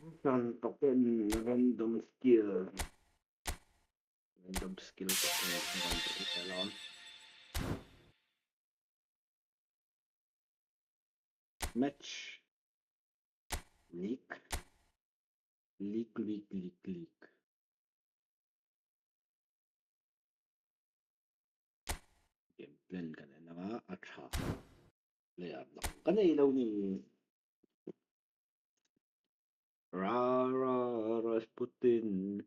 Contokin random skill. Random skill talon. Match. Leak. Game plan ka na nga at ha. Layout lang. Kanay ilaw ni Rasputin.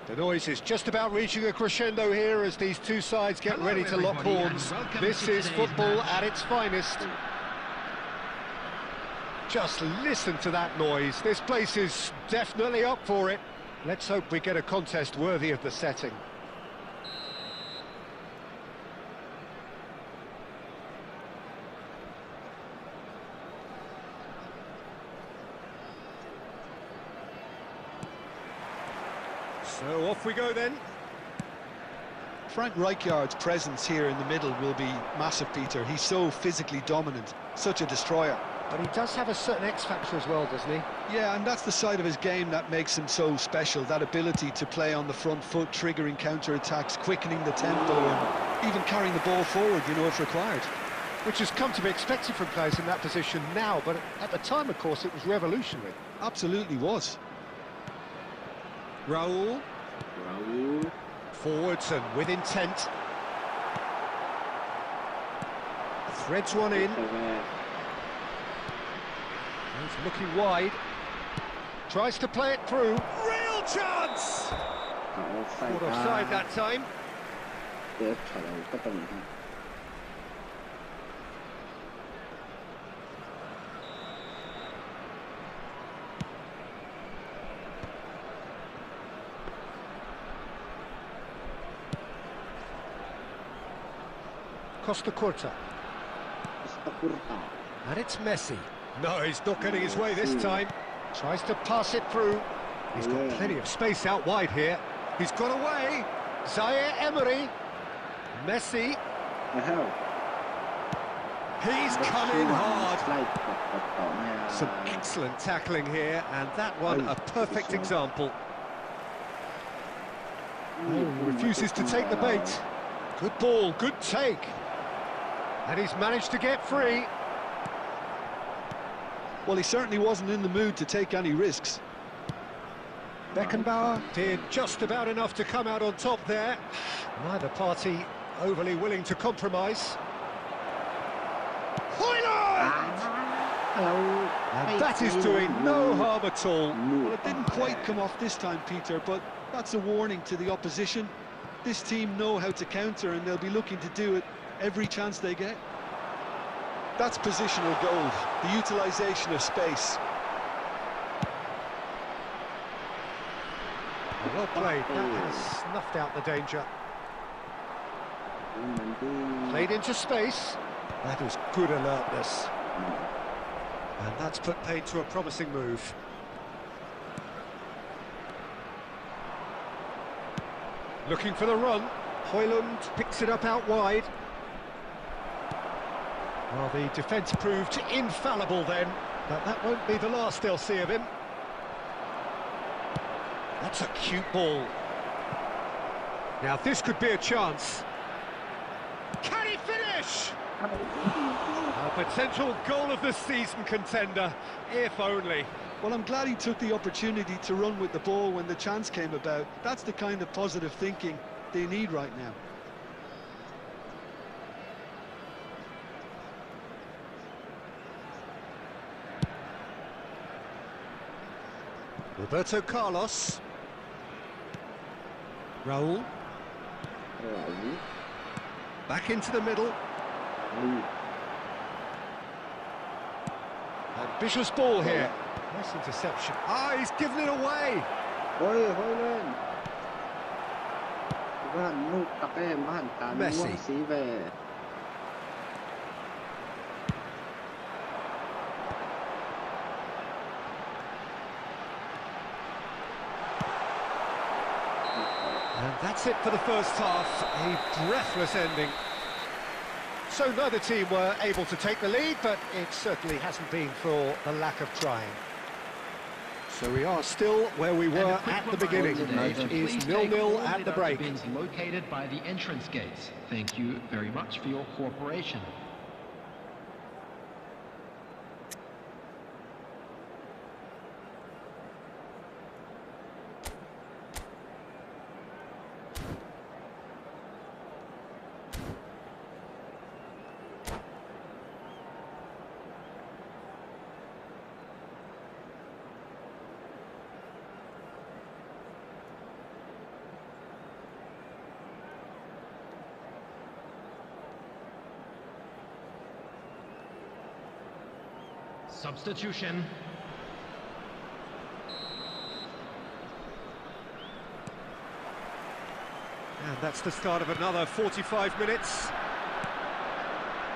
The noise is just about reaching a crescendo here as these two sides get ready to lock horns. This is football at its finest. Just listen to that noise. This place is definitely up for it. Let's hope we get a contest worthy of the setting. So off we go then. Frank Rijkaard's presence here in the middle will be massive, Peter. He's so physically dominant, such a destroyer. But he does have a certain X-factor as well, doesn't he? Yeah, and that's the side of his game that makes him so special, that ability to play on the front foot, triggering counter-attacks, quickening the tempo, and even carrying the ball forward, you know, if required. Which has come to be expected from players in that position now, but at the time, of course, it was revolutionary. Absolutely was. Raul. Forwards and with intent. Threads one in. He's looking wide. Tries to play it through. Real chance! Caught offside that time. เดี๋ยวถอยเราก็ตรงนี้ Costa Curta. And it's Messi. No, he's not getting his way this time. Tries to pass it through. He's got plenty of space out wide here. He's got away. Zaire Emery. Messi. He's come in hard. Some excellent tackling here, and that one a perfect example. Refuses to take the bait. Good ball, good take. And he's managed to get free. Well, he certainly wasn't in the mood to take any risks. Beckenbauer did just about enough to come out on top there. Neither party overly willing to compromise. Højlund! And that is doing no harm at all. Well, it didn't quite come off this time, Peter, but that's a warning to the opposition. This team know how to counter, and they'll be looking to do it every chance they get. That's positional gold, the utilisation of space. Well played, that has snuffed out the danger. Played into space. That was good alertness. And that's put paid to a promising move. Looking for the run. Højlund picks it up out wide. Well, the defence proved infallible then, but that won't be the last they'll see of him. That's a cute ball. Now this could be a chance. Can he finish? A potential goal of the season contender, if only. Well, I'm glad he took the opportunity to run with the ball when the chance came about. That's the kind of positive thinking they need right now. Roberto Carlos. Raul. Back into the middle. Ambitious ball here. Nice interception. Ah, he's given it away. Messi. And that's it for the first half, a breathless ending. So neither team were able to take the lead, but it certainly hasn't been for the lack of trying. So we are still where we were at the beginning. It is 0-0 at the break. Located by the entrance gates. Thank you very much for your cooperation. Substitution. And that's the start of another 45 minutes.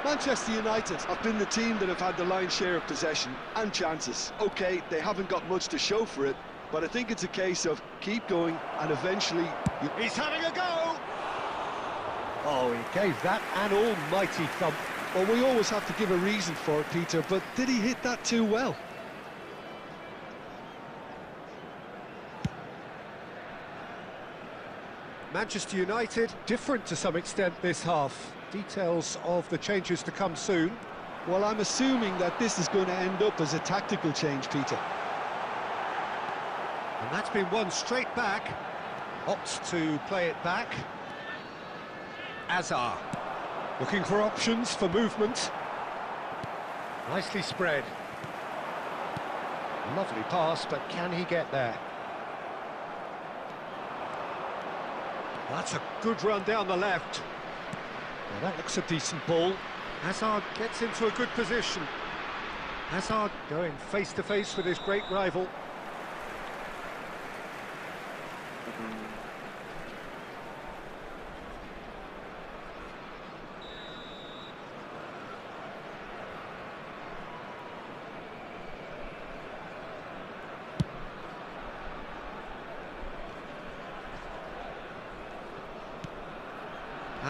Manchester United have been the team that have had the lion's share of possession and chances. OK, they haven't got much to show for it, but I think it's a case of keep going and eventually... He's having a go! Oh, he gave that an almighty thump. Well, we always have to give a reason for it, Peter, but did he hit that too well? Manchester United, different to some extent this half. Details of the changes to come soon. Well, I'm assuming that this is going to end up as a tactical change, Peter. And that's been won straight back. Opts to play it back. Azar. Looking for options for movement. Nicely spread. Lovely pass, but can he get there? That's a good run down the left. Well, that looks a decent ball. Hazard gets into a good position. Hazard going face to face with his great rival.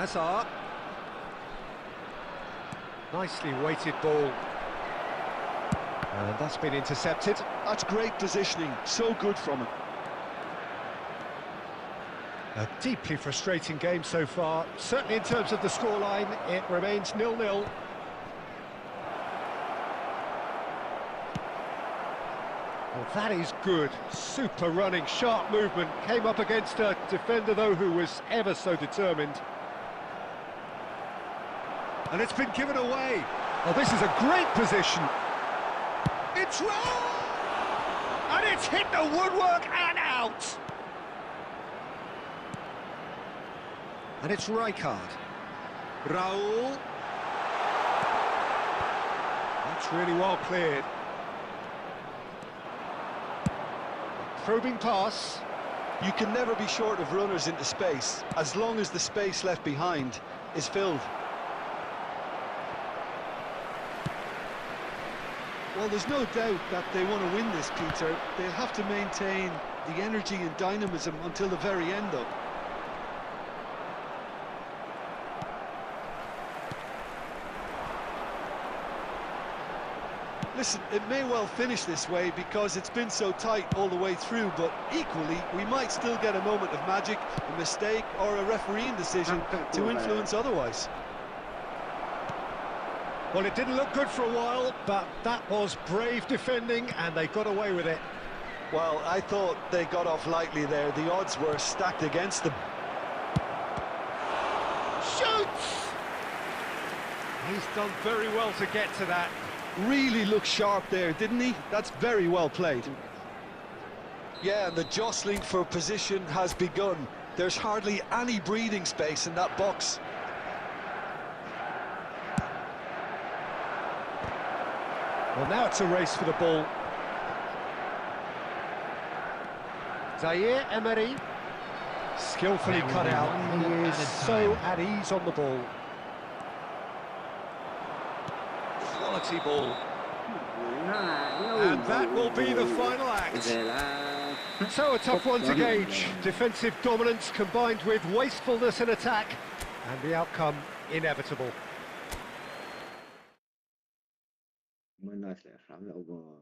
Hazard. Nicely weighted ball. And that's been intercepted. That's great positioning, so good from him. A deeply frustrating game so far. Certainly in terms of the scoreline, it remains 0-0. Well, that is good. Super running, sharp movement. Came up against a defender, though, who was ever so determined. And it's been given away. Oh, this is a great position. It's wrong! And it's hit the woodwork and out! And it's Rijkaard. Raul. That's really well cleared. Probing pass. You can never be short of runners into space, as long as the space left behind is filled. Well, there's no doubt that they want to win this, Peter. They'll have to maintain the energy and dynamism until the very end, though. Listen, it may well finish this way because it's been so tight all the way through, but equally, we might still get a moment of magic, a mistake, or a refereeing decision to influence otherwise. Well, it didn't look good for a while, but that was brave defending, and they got away with it. Well, I thought they got off lightly there. The odds were stacked against them. Shoots! He's done very well to get to that. Really looked sharp there, didn't he? That's very well played. Yeah, and the jostling for position has begun. There's hardly any breathing space in that box. Well, now it's a race for the ball. Zaire Emery, skillfully cut out. He is so at ease on the ball. Quality ball. And that will be the final act. So a tough one to gauge. Defensive dominance combined with wastefulness in attack, and the outcome inevitable.们那些啥聊过？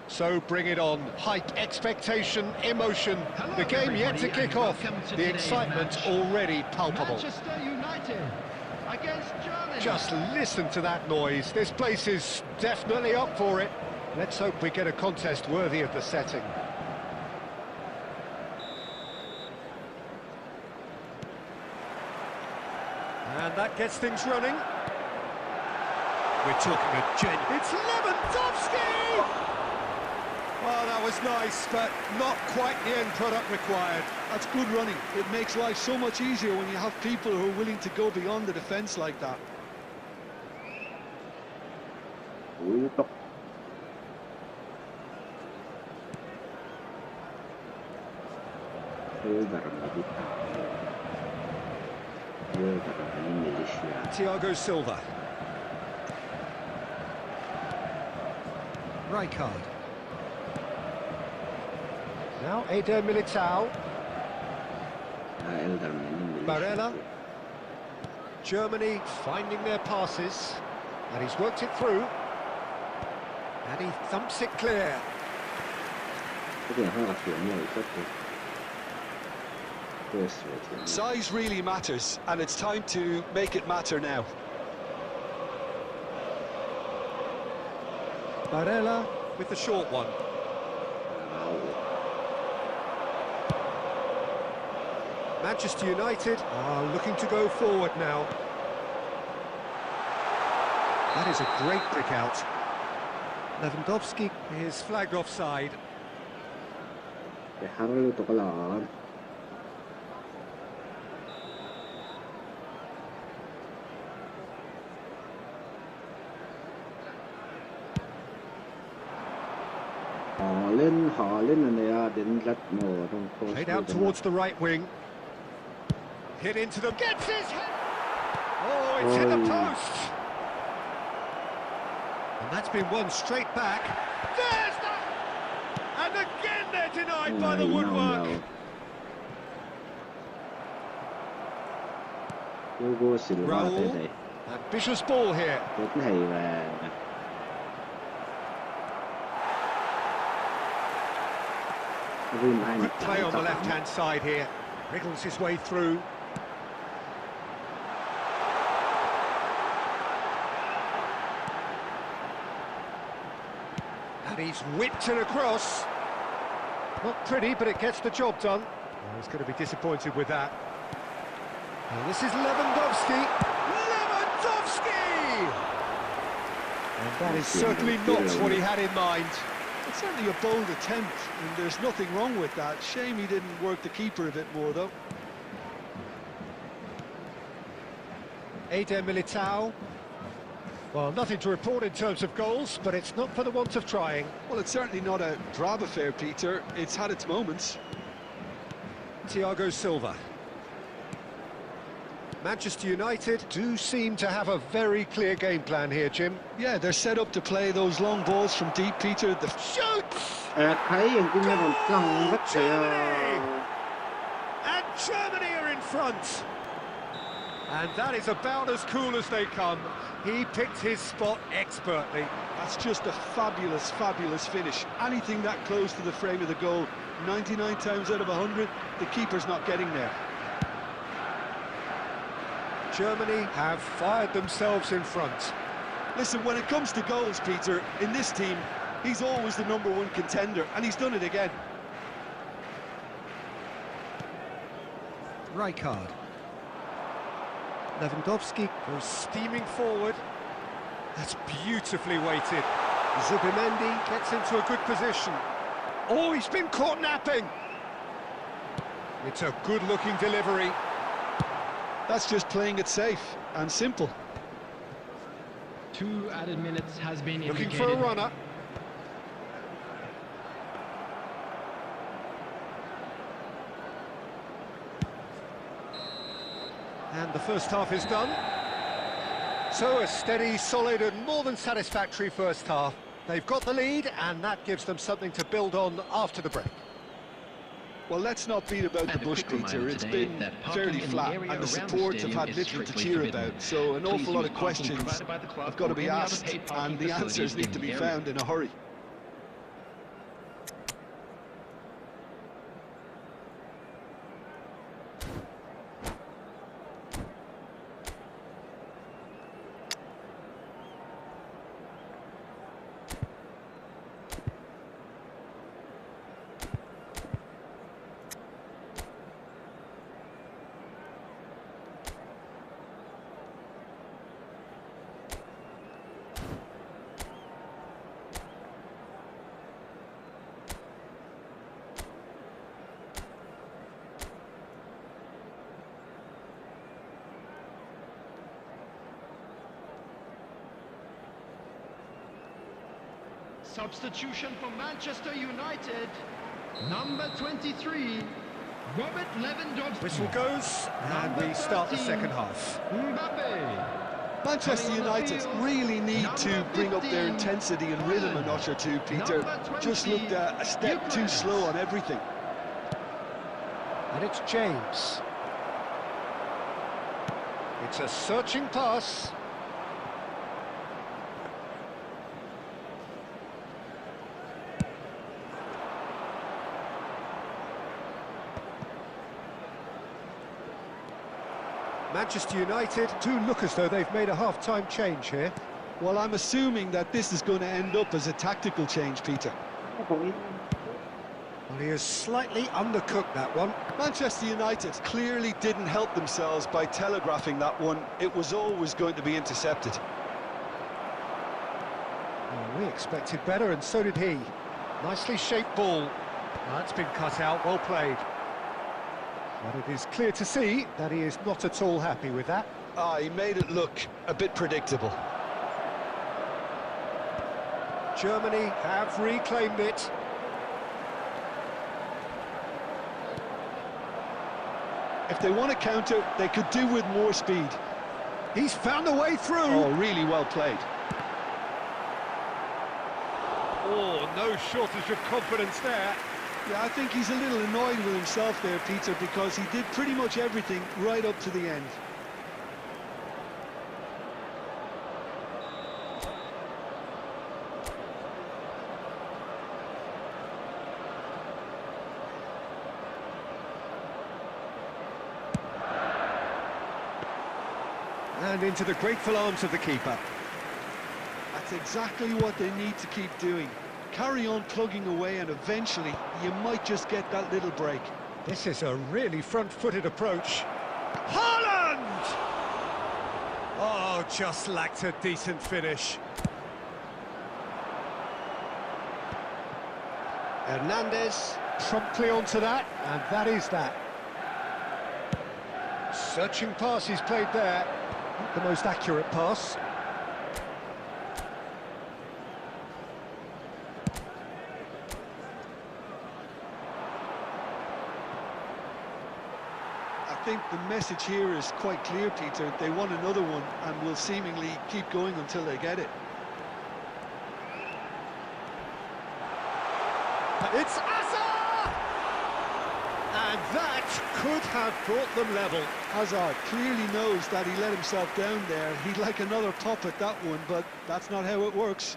So bring it on. Hype, expectation, emotion. Hello, The game yet to everybody, kick and off. welcome to The today's excitement match. already palpable. Manchester United against Germany. Just listen to that noise. This place is definitely up for it. Let's hope we get a contest worthy of the setting. And that gets things running. We're talking a It's Lewandowski! Well, that was nice, but not quite the end product required. That's good running. It makes life so much easier when you have people who are willing to go beyond the defence like that. Thiago Silva. Rijkaard. Now Eder Militao. Barella. Germany finding their passes. And he's worked it through. And he thumps it clear. Size really matters, and it's time to make it matter now. Barella with the short one. Manchester United are looking to go forward now. That is a great pick out. Lewandowski is flagged offside. Played out towards the right wing. Hit into them. Gets his head. Oh, it's hit the post. And that's been won straight back. There's that. And again they're denied by the woodwork. Raul. Ambitious ball here. Good play on the left-hand side here. Wriggles his way through. And he's whipped it across. Not pretty, but it gets the job done. Oh, he's going to be disappointed with that. And this is Lewandowski. Lewandowski! And that is certainly not what he had in mind. It's certainly a bold attempt, and there's nothing wrong with that. Shame he didn't work the keeper a bit more, though. Eder Militao. Well, nothing to report in terms of goals, but it's not for the want of trying. Well, it's certainly not a drab affair, Peter. It's had its moments. Thiago Silva. Manchester United do seem to have a very clear game plan here, Jim. Yeah, they're set up to play those long balls from deep, Peter. The shoots! Germany! And Germany are in front. And that is about as cool as they come. He picked his spot expertly. That's just a fabulous, fabulous finish. Anything that close to the frame of the goal, 99 times out of 100, the keeper's not getting there. Germany have fired themselves in front. Listen, when it comes to goals, Peter, in this team, he's always the #1 contender, and he's done it again. Rijkaard. Lewandowski goes steaming forward. That's beautifully weighted. Zubimendi gets into a good position. Oh, he's been caught napping. It's a good-looking delivery. That's just playing it safe and simple. 2 added minutes has been Looking indicated. for a runner. And the first half is done. So a steady, solid and more than satisfactory first half. They've got the lead and that gives them something to build on after the break. Well, let's not beat about the bush, Peter. It's been fairly flat, and the support have had little to cheer about, so an awful lot of questions have got to be asked, and the answers need to be found in a hurry. Substitution for Manchester United, number 23, Robert Lewandowski. Whistle goes, and we start the second half. Mbappe. Manchester United really need to bring up their intensity and rhythm a notch or two, Peter. Just looked a step too slow on everything. And it's James. It's a searching pass. Manchester United do look as though they've made a half-time change here. Well, I'm assuming that this is going to end up as a tactical change, Peter. Well, he has slightly undercooked that one. Manchester United clearly didn't help themselves by telegraphing that one. It was always going to be intercepted. Well, we expected better, and so did he. Nicely shaped ball. That's been cut out, well played. But it is clear to see that he is not at all happy with that. He made it look a bit predictable. Germany have reclaimed it. If they want to counter, they could do with more speed. He's found a way through. Oh, really well played. Oh, no shortage of confidence there. Yeah, I think he's a little annoyed with himself there, Peter, because he did pretty much everything right up to the end. And into the grateful arms of the keeper. That's exactly what they need to keep doing. Carry on plugging away, and eventually you might just get that little break. This is a really front-footed approach. Haaland! Oh, just lacked a decent finish. Hernandez promptly onto that, and that is that. Searching pass he's played there. Not the most accurate pass. I think the message here is quite clear, Peter. They want another one and will seemingly keep going until they get it. It's Hazard! And that could have brought them level. Hazard clearly knows that he let himself down there. He'd like another pop at that one, but that's not how it works.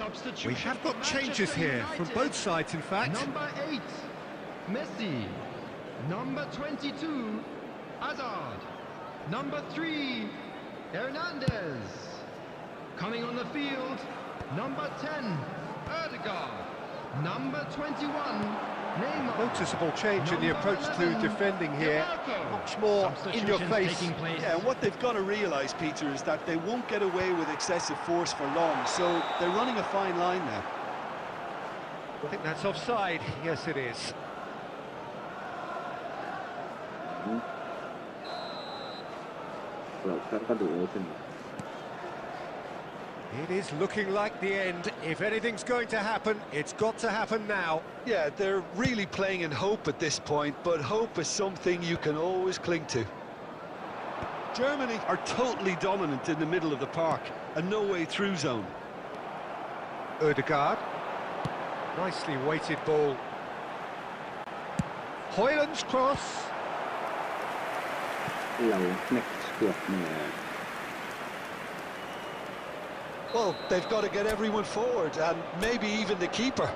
substitution. We have for got changes Manchester here from United. both sides, in fact. Number 8, Messi. Number 22, Hazard. Number 3, Hernandez. Coming on the field, number 10, Ødegaard. Number 21, Neymar. Noticeable change in the approach to defending here. Much more in your face. Yeah, what they've got to realise, Peter, is that they won't get away with excessive force for long, so they're running a fine line now. I think that's offside. Yes, it is. It is looking like the end. If anything's going to happen, it's got to happen now. Yeah, they're really playing in hope at this point, but hope is something you can always cling to. Germany are totally dominant in the middle of the park, a no-way-through zone. Ødegaard. Nicely weighted ball. Højlund's cross. Well, they've got to get everyone forward, and maybe even the keeper.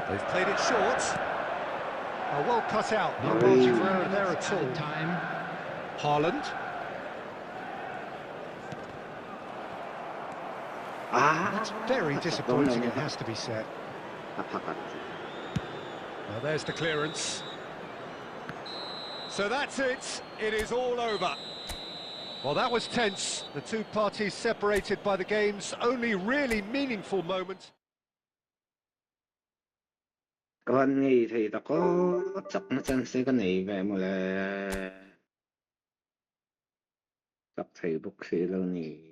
They've played it short. Oh, well cut out. No margin for error there at all. Time. Haaland. That's very disappointing, it has to be said. Well, there's the clearance. So that's it. It is all over. Well, that was tense. The two parties separated by the game's only really meaningful moment. 個你睇到個執乜真係個你嘅冇咧，執齊卜死咯你。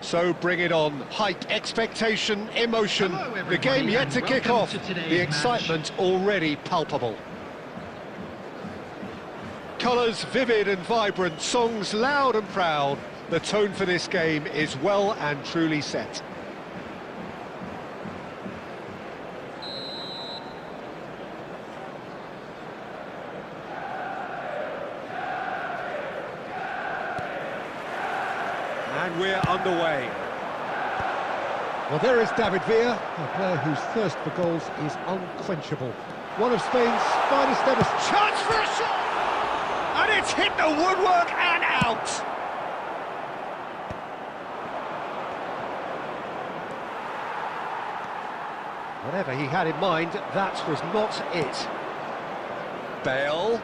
So bring it on. Hype, expectation, emotion. Hello, The game everybody, yet to and kick welcome off. to today's The match. excitement already palpable. Colours vivid and vibrant, songs loud and proud. The tone for this game is well and truly set. And we're underway. Well, there is David Villa, a player whose thirst for goals is unquenchable. One of Spain's finest ever. Chance for a shot! And it's hit the woodwork and out! Whatever he had in mind, that was not it. Bale.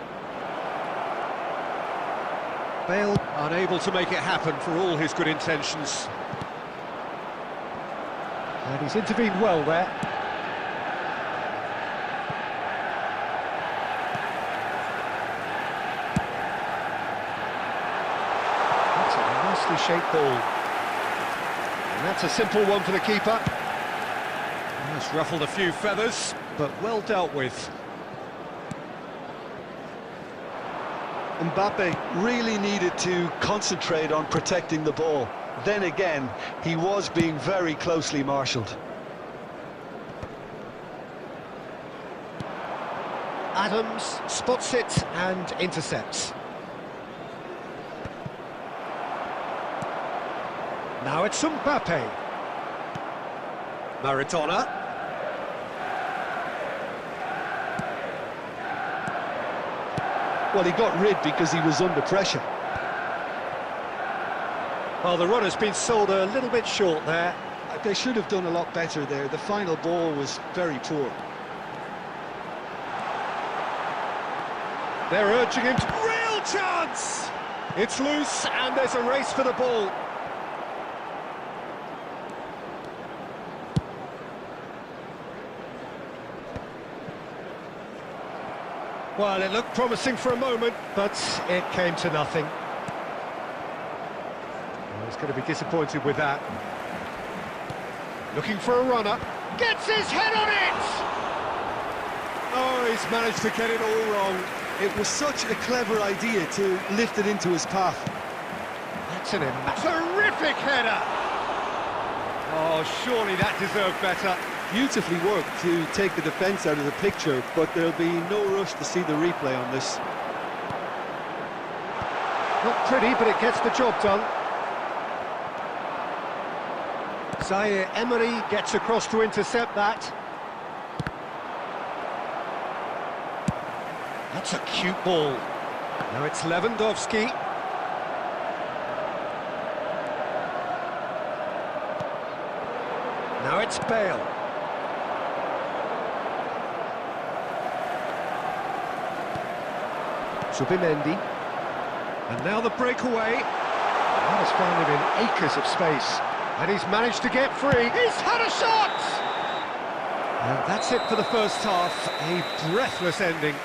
Bale unable to make it happen for all his good intentions. And he's intervened well there. That's a nicely shaped ball. And that's a simple one for the keeper. That's ruffled a few feathers, but well dealt with. Mbappe really needed to concentrate on protecting the ball. Then again, he was being very closely marshalled. Adams spots it and intercepts. Now it's Mbappe. Maradona. Well, he got rid because he was under pressure. Well, the run has been sold a little bit short there. They should have done a lot better there. The final ball was very poor. They're urging him to... Real chance! It's loose and there's a race for the ball. Well, it looked promising for a moment, but it came to nothing. Well, he's going to be disappointed with that. Looking for a runner. Gets his head on it! Oh, he's managed to get it all wrong. It was such a clever idea to lift it into his path. That's an terrific header! Oh, surely that deserved better. Beautifully worked to take the defence out of the picture, but there'll be no rush to see the replay on this. Not pretty, but it gets the job done. Zaire Emery gets across to intercept that. That's a cute ball. Now it's Lewandowski. Now it's Bale. Subimendi. And now the breakaway. That has found him in acres of space. And he's managed to get free. He's had a shot! And that's it for the first half. A breathless ending.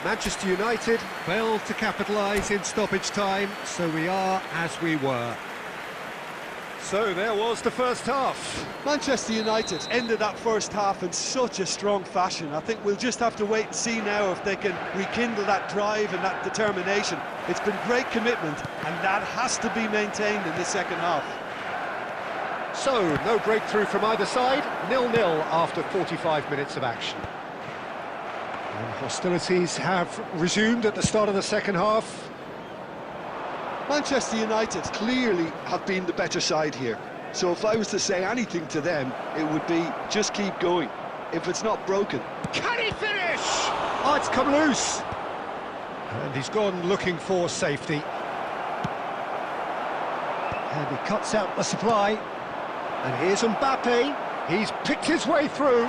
Manchester United failed to capitalise in stoppage time, so we are as we were. So there was the first half. Manchester United ended that first half in such a strong fashion. I think we'll just have to wait and see now if they can rekindle that drive and that determination. It's been great commitment, and that has to be maintained in the second half. So, no breakthrough from either side, 0-0 after 45 minutes of action. And hostilities have resumed at the start of the second half. Manchester United clearly have been the better side here. So if I was to say anything to them, it would be just keep going. If it's not broken. Can he finish? Oh, it's come loose. And he's gone looking for safety. And he cuts out the supply. And here's Mbappe. He's picked his way through.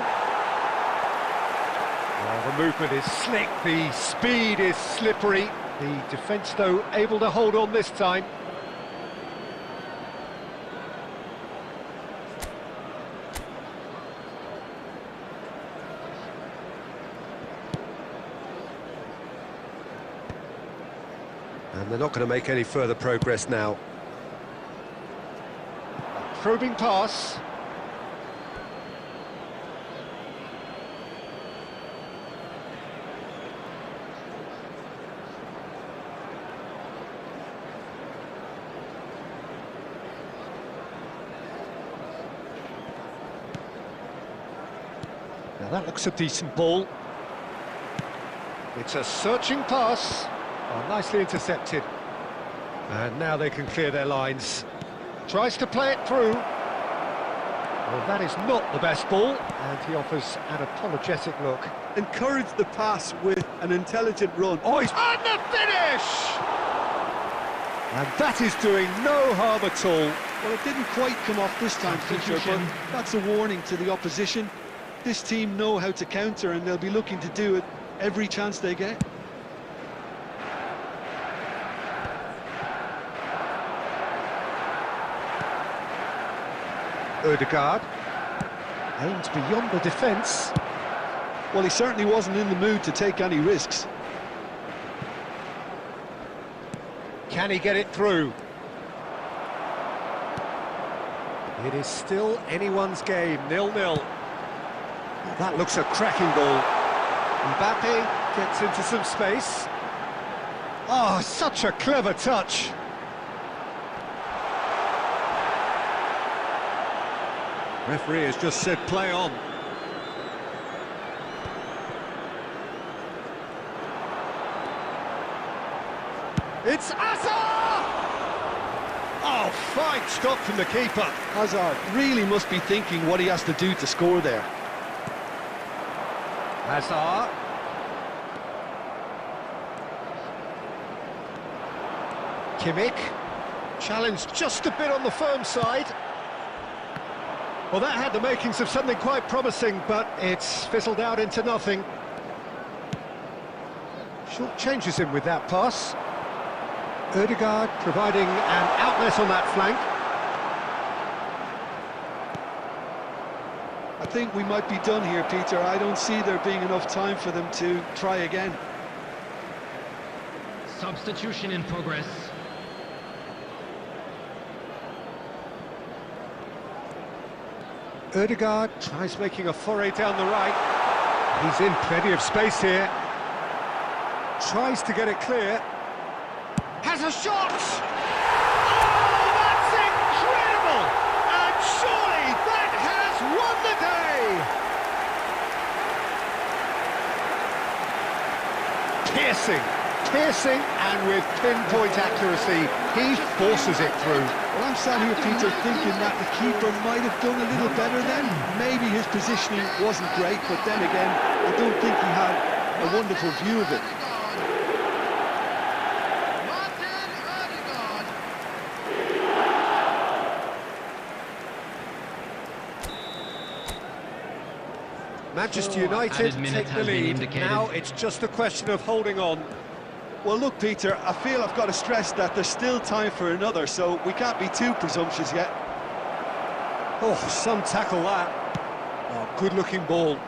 Well, the movement is slick, the speed is slippery. The defence, though, able to hold on this time. And they're not going to make any further progress now. Probing pass. Now that looks a decent ball. It's a searching pass. Oh, nicely intercepted. And now they can clear their lines. Tries to play it through. Well, that is not the best ball, and he offers an apologetic look. Encourage the pass with an intelligent run. Oh, he's on the finish! And that is doing no harm at all. Well, it didn't quite come off this time, Fisher, but that's a warning to the opposition. This team know how to counter, and they'll be looking to do it every chance they get. Ødegaard aimed beyond the defence. Well, he certainly wasn't in the mood to take any risks. Can he get it through? It is still anyone's game, 0-0. That looks a cracking ball. Mbappe gets into some space. Oh, such a clever touch. Referee has just said play on. It's Hazard! Oh, fine stop from the keeper. Hazard really must be thinking what he has to do to score there. Hazard. Kimmich. Challenged just a bit on the firm side. Well, that had the makings of something quite promising, but it's fizzled out into nothing. Short changes him with that pass. Ødegaard providing an outlet on that flank. I think we might be done here, Peter. I don't see there being enough time for them to try again. Substitution in progress. Ødegaard tries making a foray down the right. He's in plenty of space here. Tries to get it clear. Has a shot! Oh, that's incredible! And surely that has won the day! Piercing, and with pinpoint accuracy, he forces it through. Well, I'm sat here, Peter, thinking that the keeper might have done a little better then. Maybe his positioning wasn't great, but then again, I don't think he had a wonderful view of it. Manchester United Added minute take the has been lead. indicated. Now it's just a question of holding on. Well, look, Peter, I feel I've got to stress that there's still time for another, so we can't be too presumptuous yet. Oh, some tackle that. Oh, good-looking ball.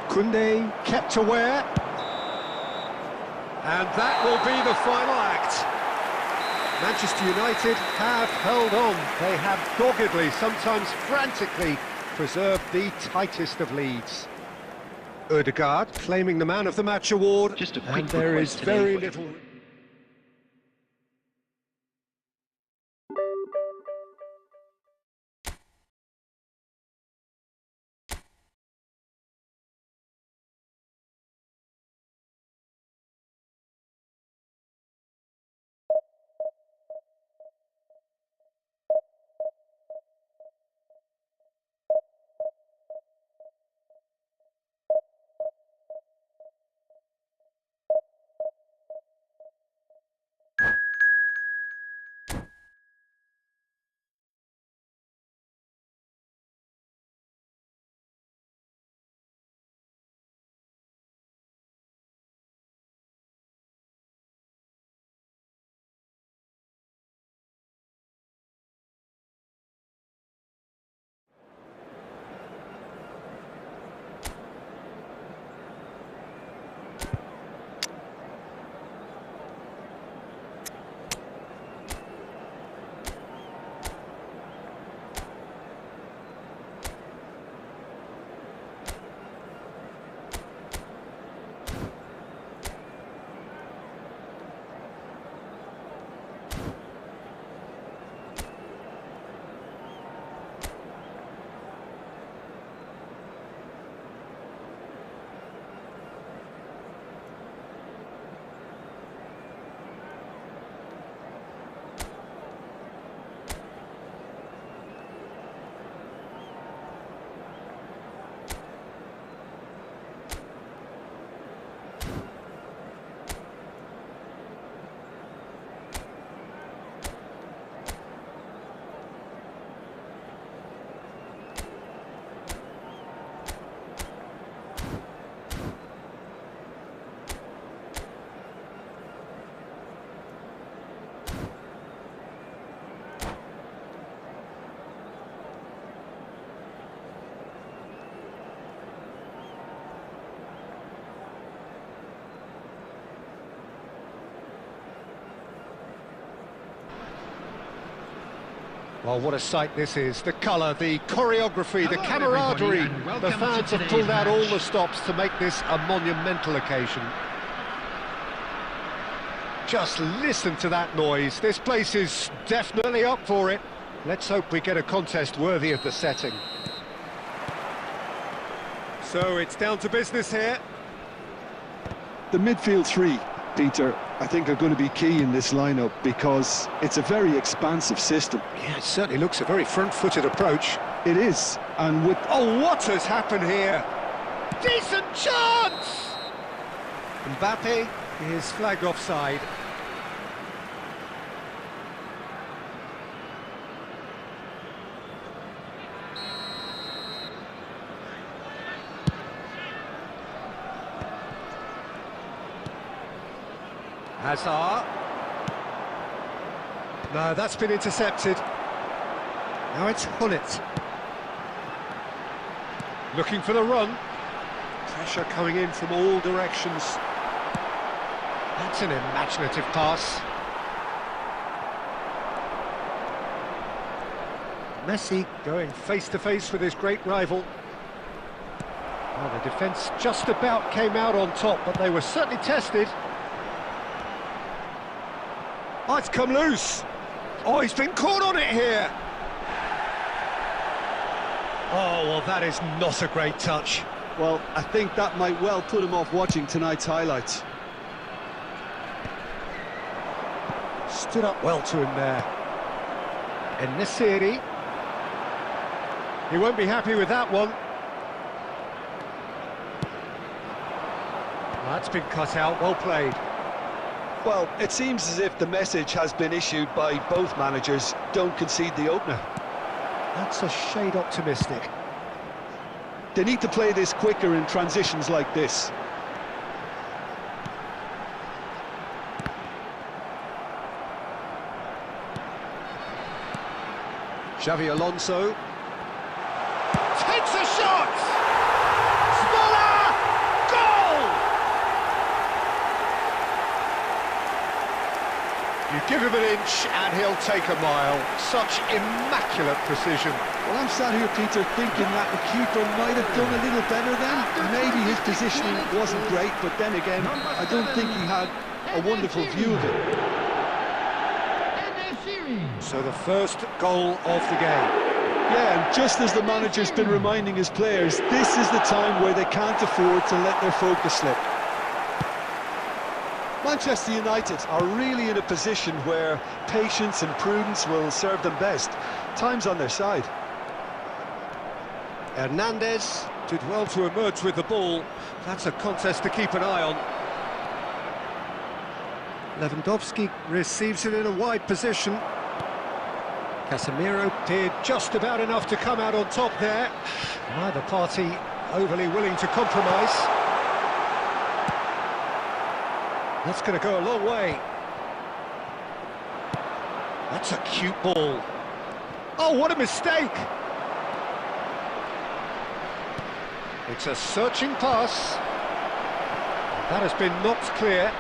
Koundé kept aware. And that will be the final act. Manchester United have held on. They have doggedly, sometimes frantically, preserved the tightest of leads. Ødegaard claiming the Man of the Match award. Just a quick and there is request today very for- little... Well, what a sight this is. The colour, the choreography, the Hello, camaraderie. everybody, and The welcome fans to have pulled today's out all match. the stops to make this a monumental occasion. Just listen to that noise. This place is definitely up for it. Let's hope we get a contest worthy of the setting. So it's down to business here. The midfield three, Peter, I think are going to be key in this lineup because it's a very expansive system. Yeah, it certainly looks a very front-footed approach. It is, and with... Oh, what has happened here? Decent chance! Mbappe is flagged offside. Hazard. No, that's been intercepted. Now it's Hullet. Looking for the run. Pressure coming in from all directions. That's an imaginative pass. Messi going face to face with his great rival. Well, the defence just about came out on top, but they were certainly tested. Oh, it's come loose. Oh, he's been caught on it here. Oh, well, that is not a great touch. Well, I think that might well put him off watching tonight's highlights. Stood up well to him there. En-Nesyri. He won't be happy with that one. That's been cut out, well played. Well, it seems as if the message has been issued by both managers: don't concede the opener. That's a shade optimistic. They need to play this quicker in transitions like this. Xavi Alonso takes a shot! Smolla! Goal! You give him an inch and he'll take a mile. Such immaculate precision. Well, I'm sat here, Peter, thinking that the keeper might have done a little better then. Maybe his positioning wasn't great, but then again, I don't think he had a wonderful view of it. So the first goal of the game. Yeah, and just as the manager's been reminding his players, this is the time where they can't afford to let their focus slip. Manchester United are really in a position where patience and prudence will serve them best. Time's on their side. Hernandez did well to emerge with the ball. That's a contest to keep an eye on. Lewandowski receives it in a wide position. Casemiro did just about enough to come out on top there. Neither party overly willing to compromise. That's going to go a long way. That's a cute ball. Oh, what a mistake! It's a searching pass. That has been knocked clear.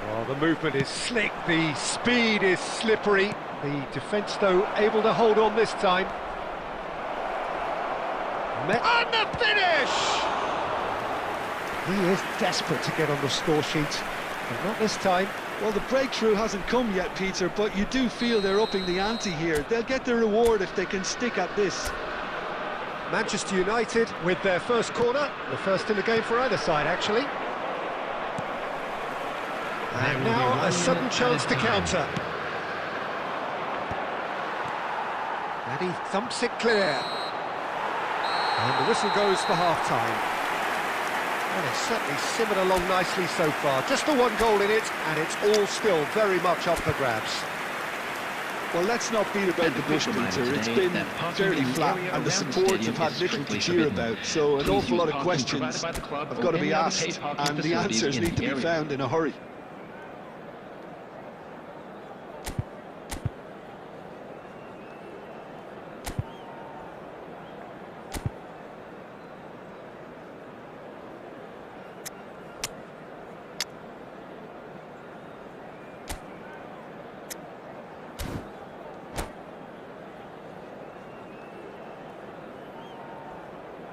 Well, the movement is slick, the speed is slippery. The defence, though, able to hold on this time. And the finish! He is desperate to get on the score sheet, but not this time. Well, the breakthrough hasn't come yet, Peter, but you do feel they're upping the ante here. They'll get their reward if they can stick at this. Manchester United with their first corner, the first in the game for either side, actually. And now a sudden chance to counter. And he thumps it clear. And the whistle goes for half-time. Well, it's certainly simmered along nicely so far. Just the one goal in it, and it's all still very much up for grabs. Well, let's not beat about the bush, Peter. It's been fairly flat, and the supports have had little to cheer about, so an awful lot of questions have got to be asked, and the answers need to be found in a hurry.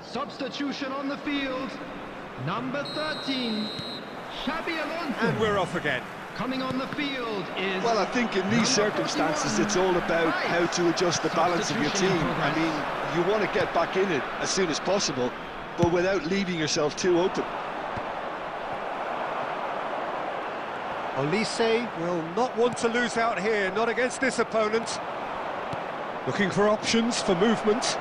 Substitution on the field. Number 13, Xabi Alonso. And we're off again. Coming on the field is... Well, I think in these circumstances, it's all about how to adjust the balance of your team. I mean, you want to get back in it as soon as possible, but without leaving yourself too open. Olise will not want to lose out here, not against this opponent. Looking for options for movement.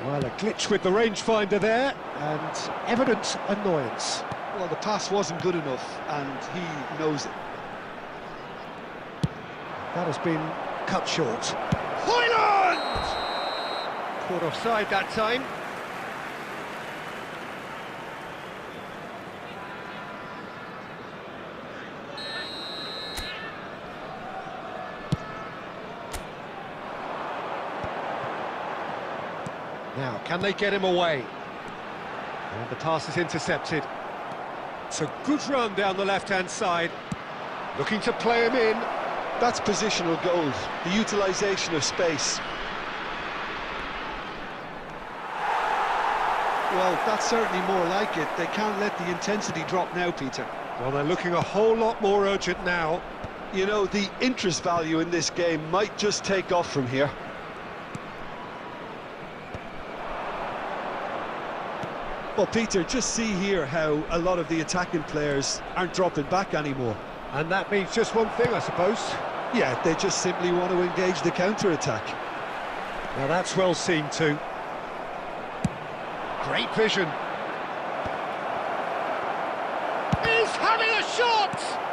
Well, a glitch with the rangefinder there, and evident annoyance. Well, the pass wasn't good enough, and he knows it. That has been cut short. Hoyland! Caught offside that time. Now, can they get him away? And the pass is intercepted. It's a good run down the left-hand side. Looking to play him in. That's positional goals, the utilisation of space. Well, that's certainly more like it. They can't let the intensity drop now, Peter. Well, they're looking a whole lot more urgent now. You know, the interest value in this game might just take off from here. Well, Peter, just see here how a lot of the attacking players aren't dropping back anymore. And that means just one thing, I suppose. Yeah, they just simply want to engage the counter-attack. Now that's well seen too. Great vision. He's having a shot!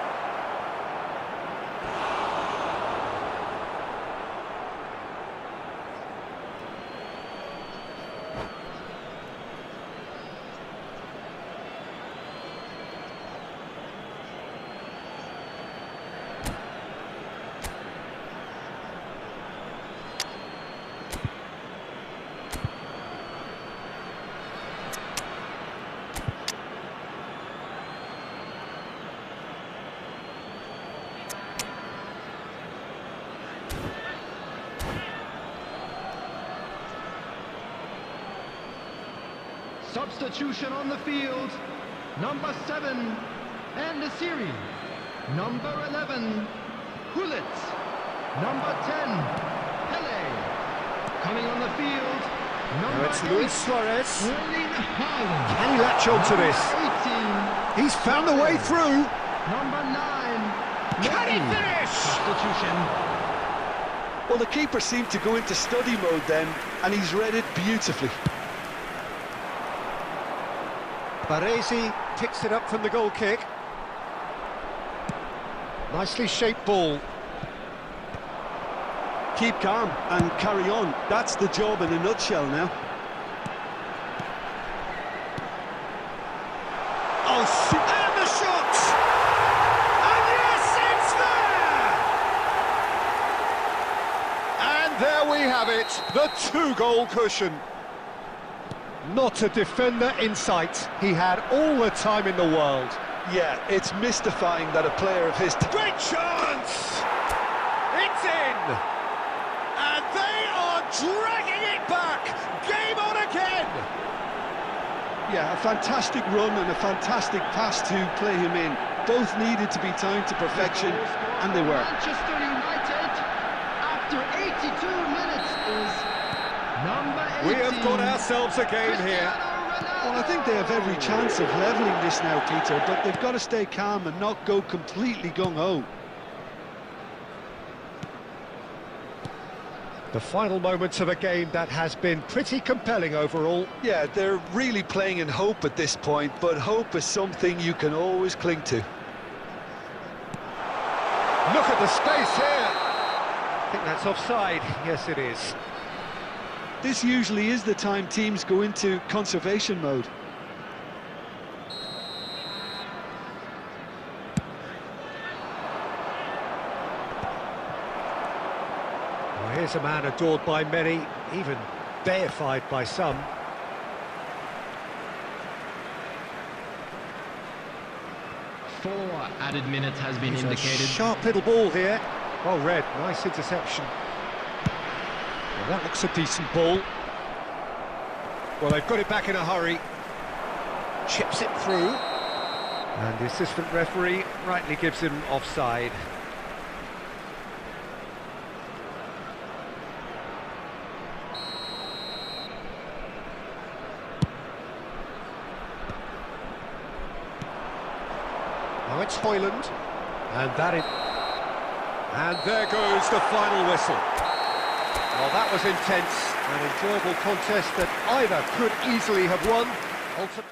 Substitution on the field. Number 7, and the series. Number 11, Hulit. Number 10, Pele. Coming on the field. Now it's Luis Suarez. Erling Haaland. Can he latch on to this? 18. He's found a way through. Number 9. Can he Messi. finish? Substitution. Well, the keeper seemed to go into study mode then, and he's read it beautifully. Baresi picks it up from the goal kick. Nicely shaped ball. Keep calm and carry on. That's the job in a nutshell now. Oh, and the shot! And yes, it's there! And there we have it, the 2-goal cushion. Not a defender in sight. He had all the time in the world. Yeah, it's mystifying that a player of his... Great chance! It's in! And they are dragging it back! Game on again! Yeah, a fantastic run and a fantastic pass to play him in. Both needed to be timed to perfection, and they were. Manchester United, after 82 minutes, is number 18. We have got ourselves a game here. Well, I think they have every chance of levelling this now, Peter, but they've got to stay calm and not go completely gung-ho. The final moments of a game that has been pretty compelling overall. Yeah, they're really playing in hope at this point, but hope is something you can always cling to. Look at the space here. I think that's offside. Yes, it is. This usually is the time teams go into conservation mode. Well, here's a man adored by many, even deified by some. Four added minutes has been He's indicated. a sharp little ball here. Well read, nice interception. Well, that looks a decent ball. Well, they've got it back in a hurry. Chips it through. And the assistant referee rightly gives him offside. Now it's Hoyland. And there goes the final whistle. Well, that was intense, an enjoyable contest that either could easily have won. Ultimately...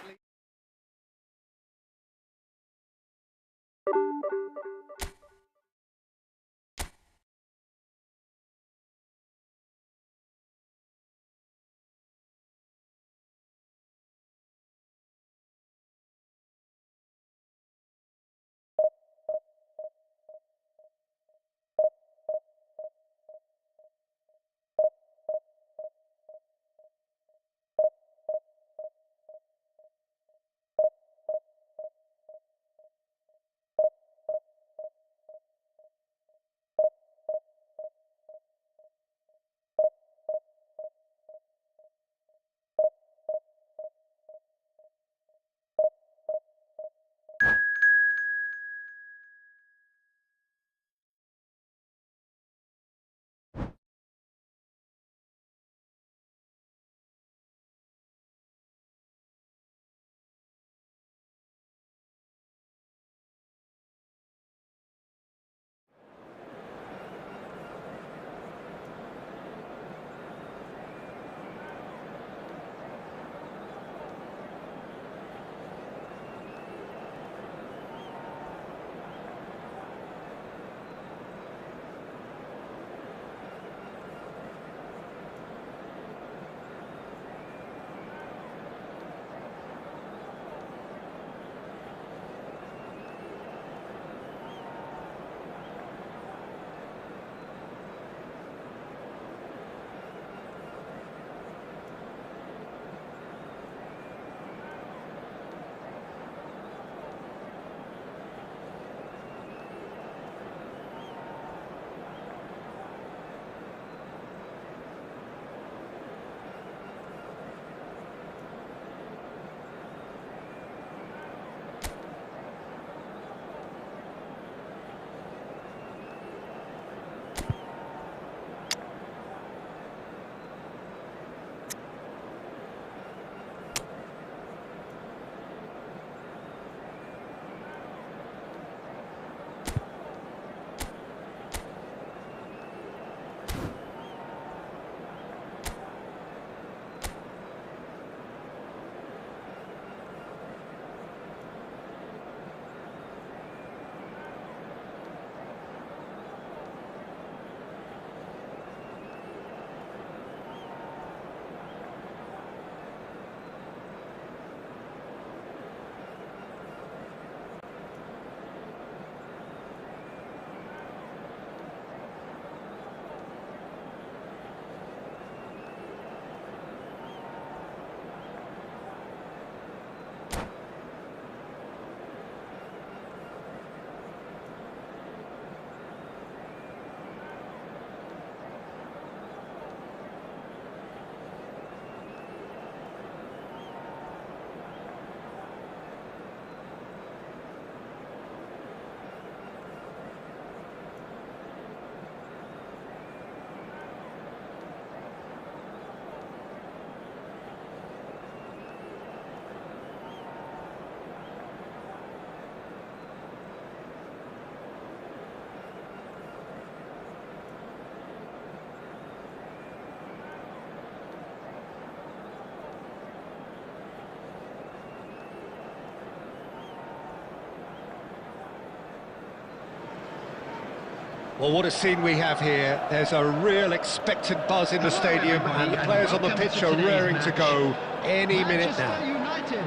Well, what a scene we have here. There's a real expectant buzz in the stadium, and the players on the pitch are raring to go any minute now. United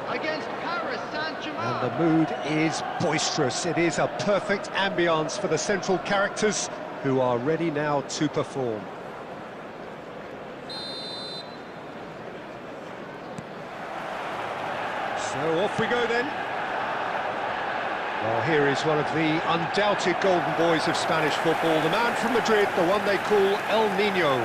against Paris Saint-Germain. And the mood is boisterous. It is a perfect ambience for the central characters who are ready now to perform. So off we go then. Well, here is one of the undoubted golden boys of Spanish football, the man from Madrid, the one they call El Nino.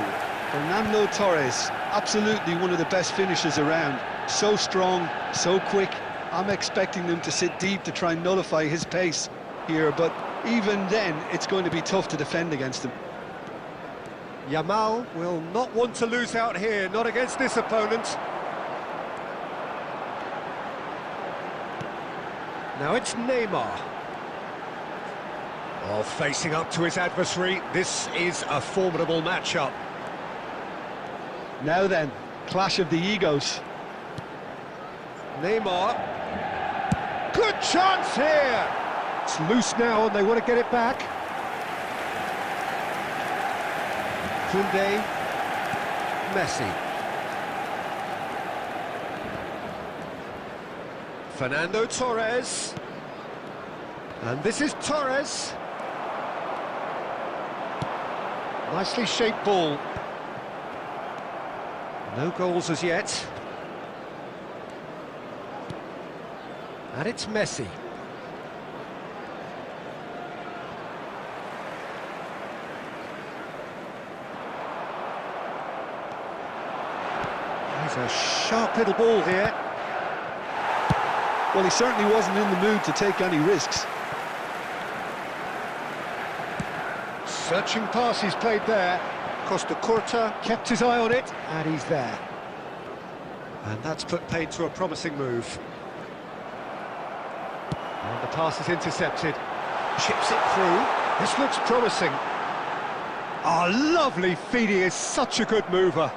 Fernando Torres, absolutely one of the best finishers around. So strong, so quick. I'm expecting them to sit deep to try and nullify his pace here, but even then, it's going to be tough to defend against him. Yamal will not want to lose out here, not against this opponent. Now it's Neymar. Oh, facing up to his adversary, this is a formidable matchup. Now then, clash of the egos. Neymar. Good chance here! It's loose now and they want to get it back. Koundé. Messi. Fernando Torres. And this is Torres. Nicely shaped ball. No goals as yet. And it's Messi. He's a sharp little ball here. Well, he certainly wasn't in the mood to take any risks. Searching pass he's played there. Costa Curta kept his eye on it, and he's there. And that's put paid to a promising move. And the pass is intercepted. Chips it through. This looks promising. Oh, lovely feed. He is such a good mover.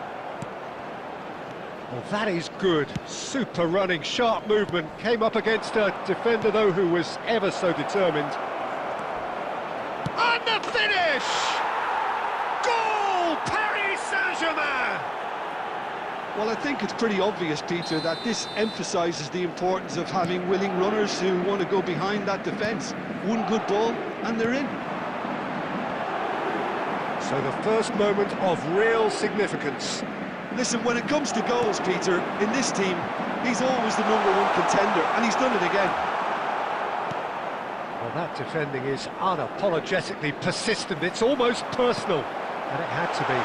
Well, that is good. Super running, sharp movement. Came up against a defender, though, who was ever so determined. And the finish! Goal! Paris Saint-Germain! Well, I think it's pretty obvious, Peter, that this emphasises the importance of having willing runners who want to go behind that defence. One good ball, and they're in. So the first moment of real significance. Listen, when it comes to goals, Peter, in this team, he's always the #1 contender, and he's done it again. Well, that defending is unapologetically persistent. It's almost personal, and it had to be.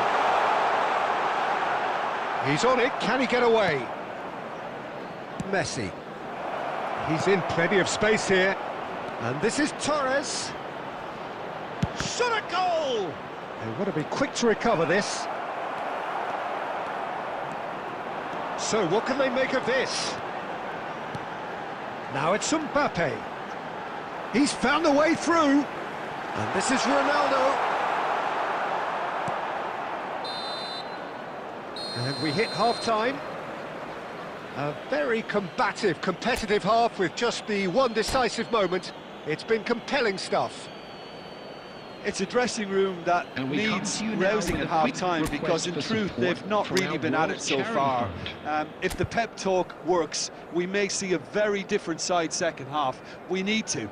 He's on it. Can he get away? Messi. He's in plenty of space here. And this is Torres. Shot a goal! They've got to be quick to recover this. So what can they make of this? Now it's Mbappe. He's found the way through. And this is Ronaldo. And we hit half-time. A very combative, competitive half with just the one decisive moment. It's been compelling stuff. It's a dressing room that needs rousing at half-time because, in truth, they've not really been at it so far. If the pep talk works, we may see a very different side second half. We need to.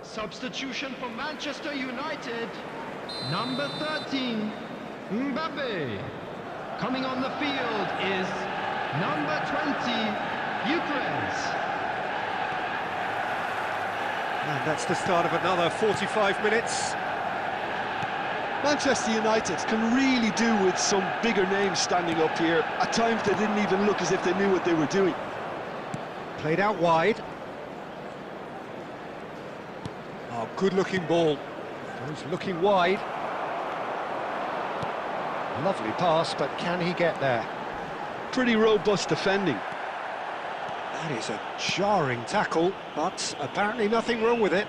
Substitution for Manchester United. Number 13, Mbappe. Coming on the field is number 20, Eucharist. And that's the start of another 45 minutes. Manchester United can really do with some bigger names standing up here. At times they didn't even look as if they knew what they were doing. Played out wide. Oh, good-looking ball. Goes looking wide. Lovely pass, but can he get there? Pretty robust defending. That is a jarring tackle, but apparently nothing wrong with it.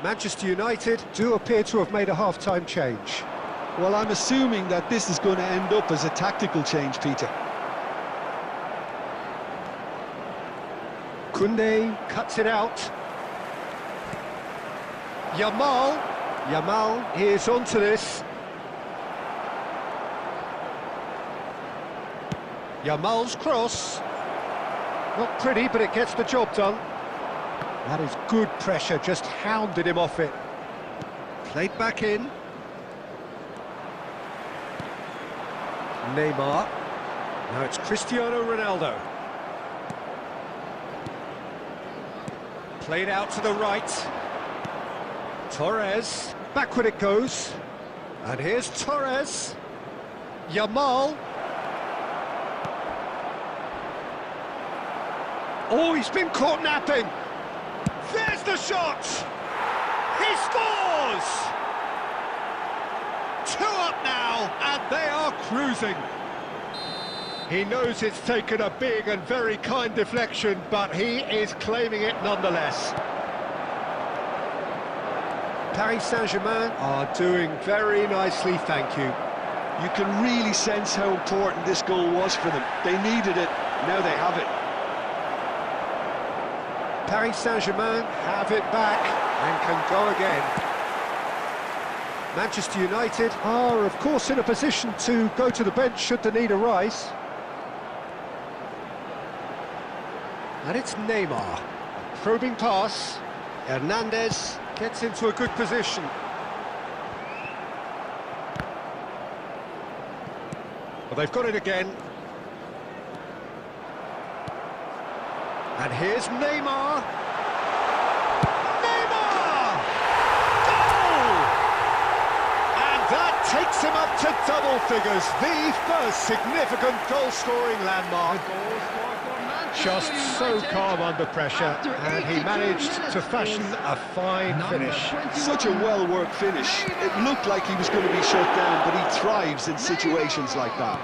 Manchester United do appear to have made a half-time change. Well, I'm assuming that this is going to end up as a tactical change, Peter. Koundé cuts it out. Yamal is onto this. Yamal's cross. Not pretty, but it gets the job done. That is good pressure, just hounded him off it. Played back in. Neymar. Now it's Cristiano Ronaldo. Played out to the right. Torres. Backward it goes. And here's Torres. Yamal. Oh, he's been caught napping. There's the shot! He scores! 2 up now, and they are cruising. He knows it's taken a big and very kind deflection, but he is claiming it nonetheless. Paris Saint-Germain are doing very nicely, thank you. You can really sense how important this goal was for them. They needed it, now they have it. Paris Saint-Germain have it back and can go again. Manchester United are, of course, in a position to go to the bench should the need arise. And it's Neymar. Probing pass. Hernandez gets into a good position. Well, they've got it again. And here's Neymar. Neymar! Goal! And that takes him up to double figures. The first significant goal-scoring landmark. Just so calm under pressure, and he managed to fashion a fine finish. Such a well-worked finish. It looked like he was going to be shut down, but he thrives in situations like that.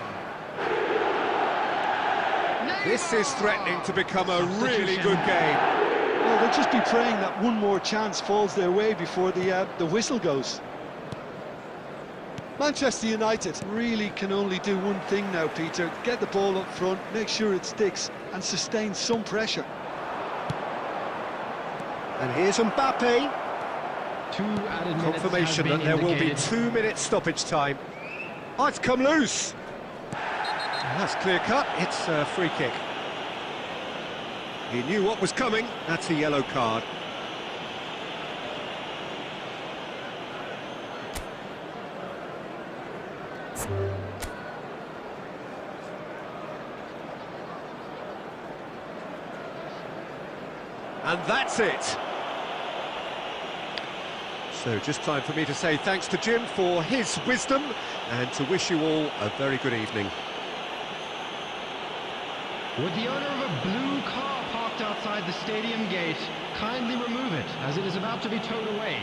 This is threatening to become a really good game. Well, they'll just be praying that one more chance falls their way before the whistle goes. Manchester United really can only do one thing now, Peter. Get the ball up front, make sure it sticks, and sustain some pressure. And here's Mbappe. 2 added minutes. Confirmation that there will be 2 minutes stoppage time. Oh, it's come loose. That's clear cut, it's a free kick. He knew what was coming, that's a yellow card. And that's it. So just time for me to say thanks to Jim for his wisdom and to wish you all a very good evening. Would the owner of a blue car parked outside the stadium gate kindly remove it, as it is about to be towed away?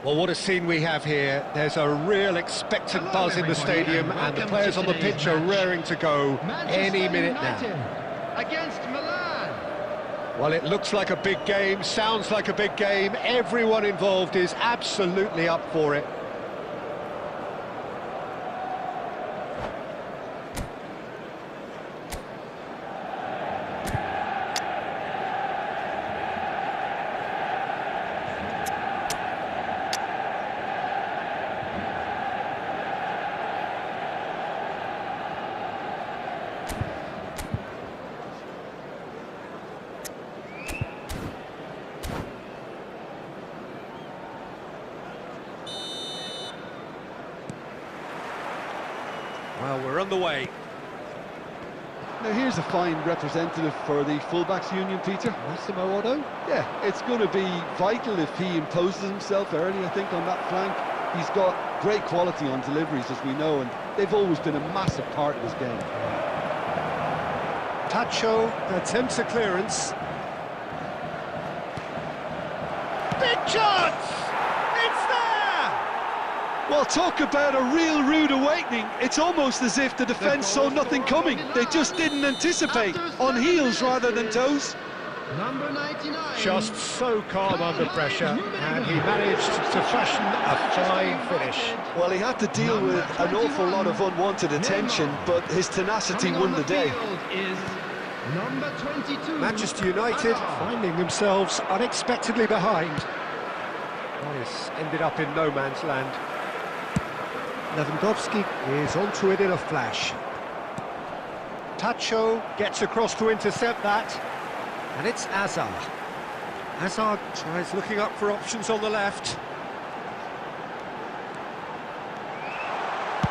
Well, what a scene we have here. There's a real expectant Hello, buzz in the everybody, stadium, and the welcome players to on the today's pitch are match. raring to go any Manchester minute United now. against Milan. Well, it looks like a big game, sounds like a big game. Everyone involved is absolutely up for it. Well, we're on the way. Now here's a fine representative for the fullbacks union, Peter. Massimo Otto? Yeah, it's going to be vital if he imposes himself early, I think, on that flank. He's got great quality on deliveries, as we know, and they've always been a massive part of his game. Tacho attempts a clearance. Big chance! It's there! Well, talk about a real rude awakening. It's almost as if the defence saw nothing coming. They just didn't anticipate. On heels rather than toes. Number 99. Just so calm under pressure, and he managed to fashion a fine finish. Well, he had to deal with an awful lot of unwanted attention, but his tenacity Coming won on the day. field is number 22. Manchester United finding themselves unexpectedly behind. That has ended up in no man's land. Lewandowski is onto it in a flash. Tacho gets across to intercept that. And it's Hazard. Hazard tries looking up for options on the left.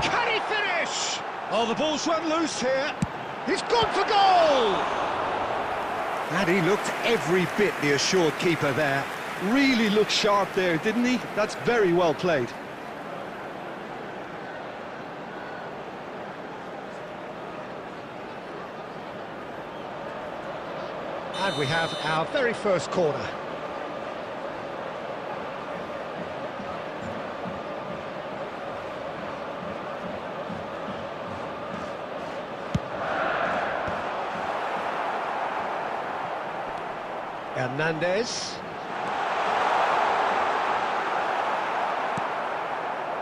Can he finish? Oh, the ball's run loose here. He's gone for goal! And he looked every bit the assured keeper there. Really looked sharp there, didn't he? That's very well played. And we have our very first corner. Hernandez.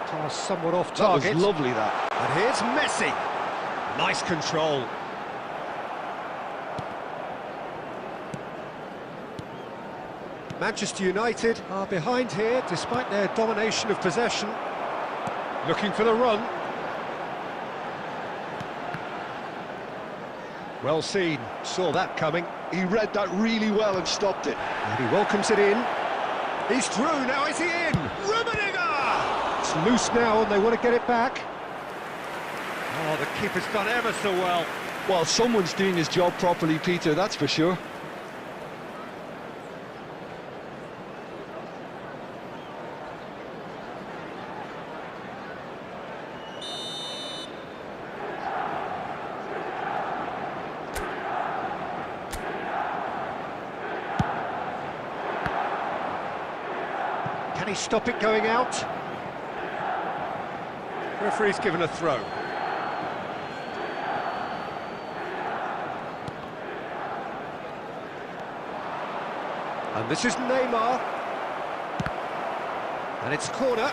Pass somewhat off target. That was lovely, that. And here's Messi. Nice control. Manchester United are behind here despite their domination of possession. Looking for the run. Well seen, saw that coming. He read that really well and stopped it. And he welcomes it in. He's through, now is he in? Rummenigge! It's loose now and they want to get it back. Oh, the keeper's done ever so well. Well, someone's doing his job properly, Peter, that's for sure. Can he stop it going out? Referee's given a throw. And this is Neymar. And it's corner.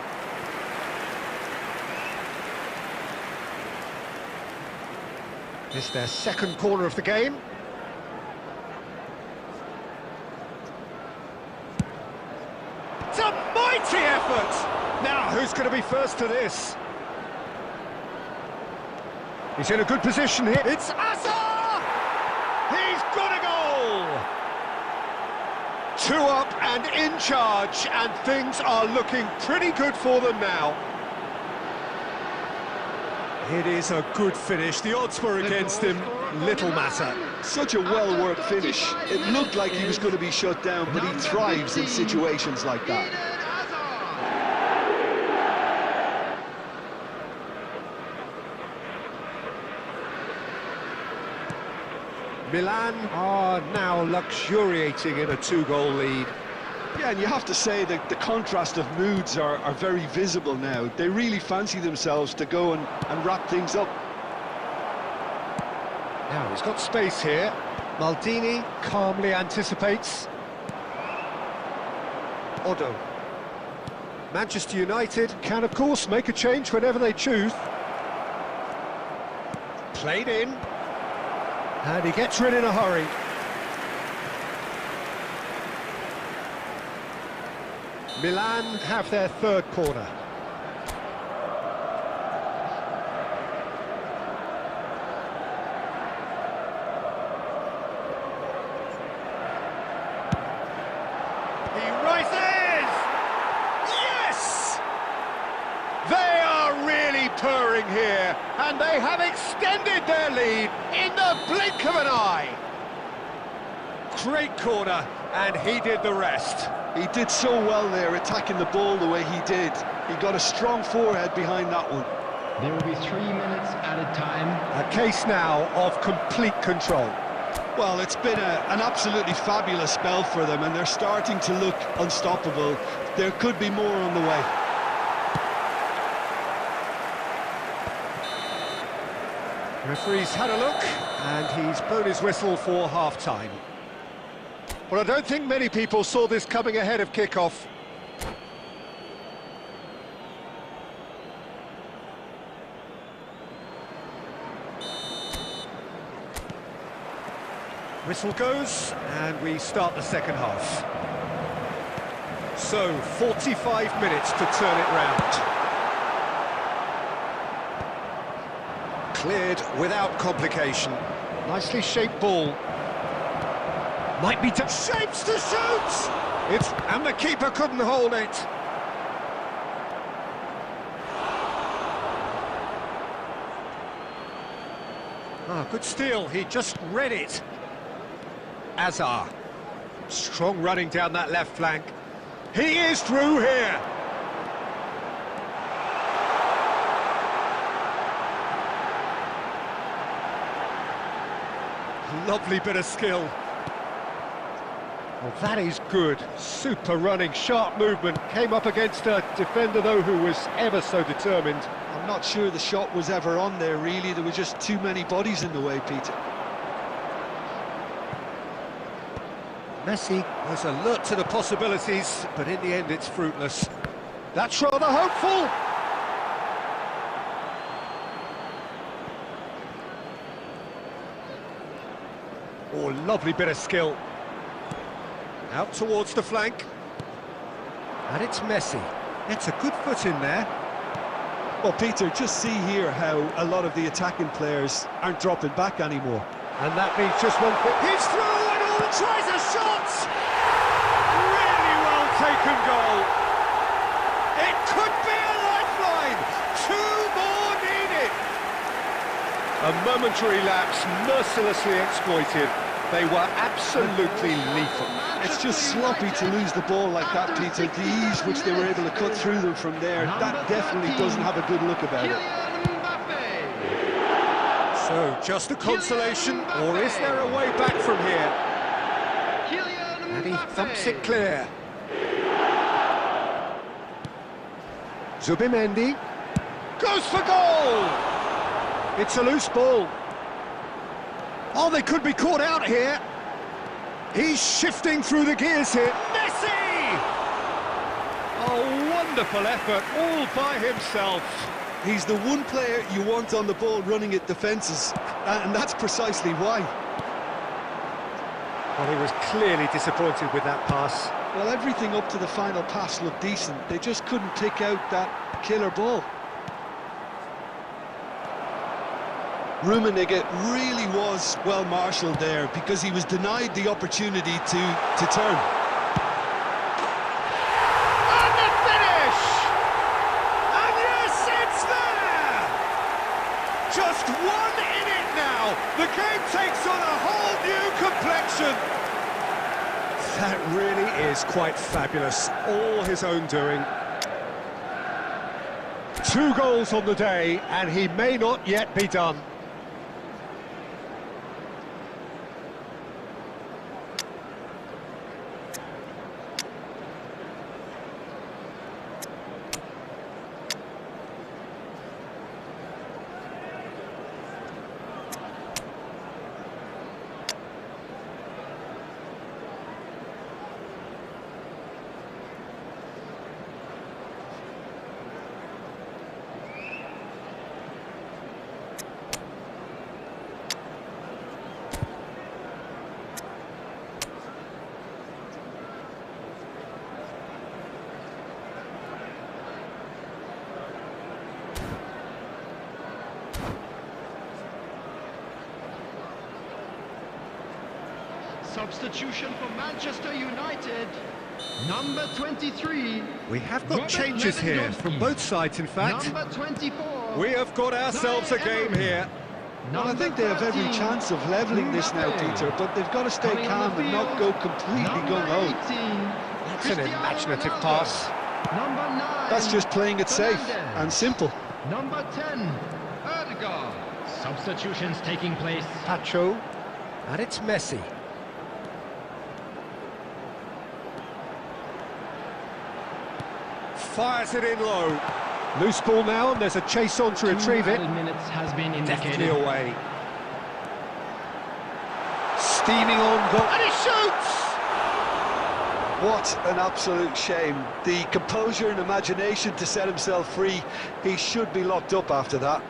It's their second corner of the game. It's a mighty effort! Now, who's going to be first to this? He's in a good position here. It's Hazard! He's got a goal! 2 up and in charge, and things are looking pretty good for them now. It is a good finish. The odds were against him. Little matter. Such a well-worked finish. It looked like he was going to be shut down, but he thrives in situations like that. Milan are now luxuriating in a 2-goal lead. Yeah, and you have to say that the contrast of moods are very visible now. They really fancy themselves to go and wrap things up. Now he's got space here. Maldini calmly anticipates. Odo. Manchester United can, of course, make a change whenever they choose. Played in. And he gets rid in a hurry. Milan have their third corner. He rises! Yes! They are really purring here, and they have extended their lead in the blink of an eye. Great corner, and he did the rest. He did so well there, attacking the ball the way he did. He got a strong forehead behind that one. There will be 3 minutes added time. A case now of complete control. Well, it's been an absolutely fabulous spell for them, and they're starting to look unstoppable. There could be more on the way. Referee's had a look, and he's blown his whistle for half-time. Well, I don't think many people saw this coming ahead of kick-off. Whistle goes, and we start the second half. So, 45 minutes to turn it round. Cleared without complication. Nicely shaped ball. Might be shapes to shoot! And the keeper couldn't hold it. Ah, good steal, he just read it. Azar. Strong running down that left flank. He is through here. Lovely bit of skill. Well, that is good. Super running, sharp movement. Came up against a defender, though, who was ever so determined. I'm not sure the shot was ever on there, really. There were just too many bodies in the way, Peter. Messi was alert to the possibilities, but in the end it's fruitless. That's rather hopeful. Oh, lovely bit of skill. Out towards the flank. And it's Messi. It's a good foot in there. Well, Peter, just see here how a lot of the attacking players aren't dropping back anymore. And that means just one foot. He's through and all tries a shot! Really well taken goal. It could be a lifeline. 2 more needed. A momentary lapse mercilessly exploited. They were absolutely lethal. It's just sloppy to lose the ball like that, Peter. The ease which they were able to cut through them from there, that definitely doesn't have a good look about it. So, just a consolation, or is there a way back from here? And he thumps it clear. Zubimendi goes for goal! It's a loose ball. Oh, they could be caught out here. He's shifting through the gears here. Messi! A wonderful effort, all by himself. He's the one player you want on the ball running at defences, and that's precisely why. Well, he was clearly disappointed with that pass. Well, everything up to the final pass looked decent. They just couldn't pick out that killer ball. Rummenigge really was well marshalled there because he was denied the opportunity to turn. And the finish! And yes, it's there! Just one in it now. The game takes on a whole new complexion. That really is quite fabulous. All his own doing. 2 goals on the day, and he may not yet be done. Substitution for Manchester United. Number 23. We have got Robert changes here Lewandowski. from both sides, in fact. Number 24. We have got ourselves a game here. Well, I think they have every chance of levelling this now, Peter, but they've got to stay calm and not go completely gung-ho. That's an imaginative pass. Number 9. That's just playing it safe Fernandes. and simple. Number 10. Erdegaard. Substitutions taking place. Pacho, and it's Messi. Fires it in low. Loose ball now, and there's a chase on to retrieve it. 2 minutes has been Definitely indicated. away. Steaming on goal. And he shoots! What an absolute shame. The composure and imagination to set himself free. He should be locked up after that.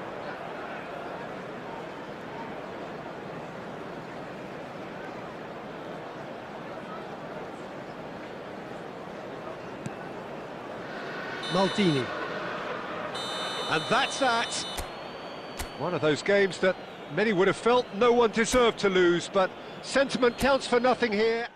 Maldini. And that's that. One of those games that many would have felt no one deserved to lose, but sentiment counts for nothing here.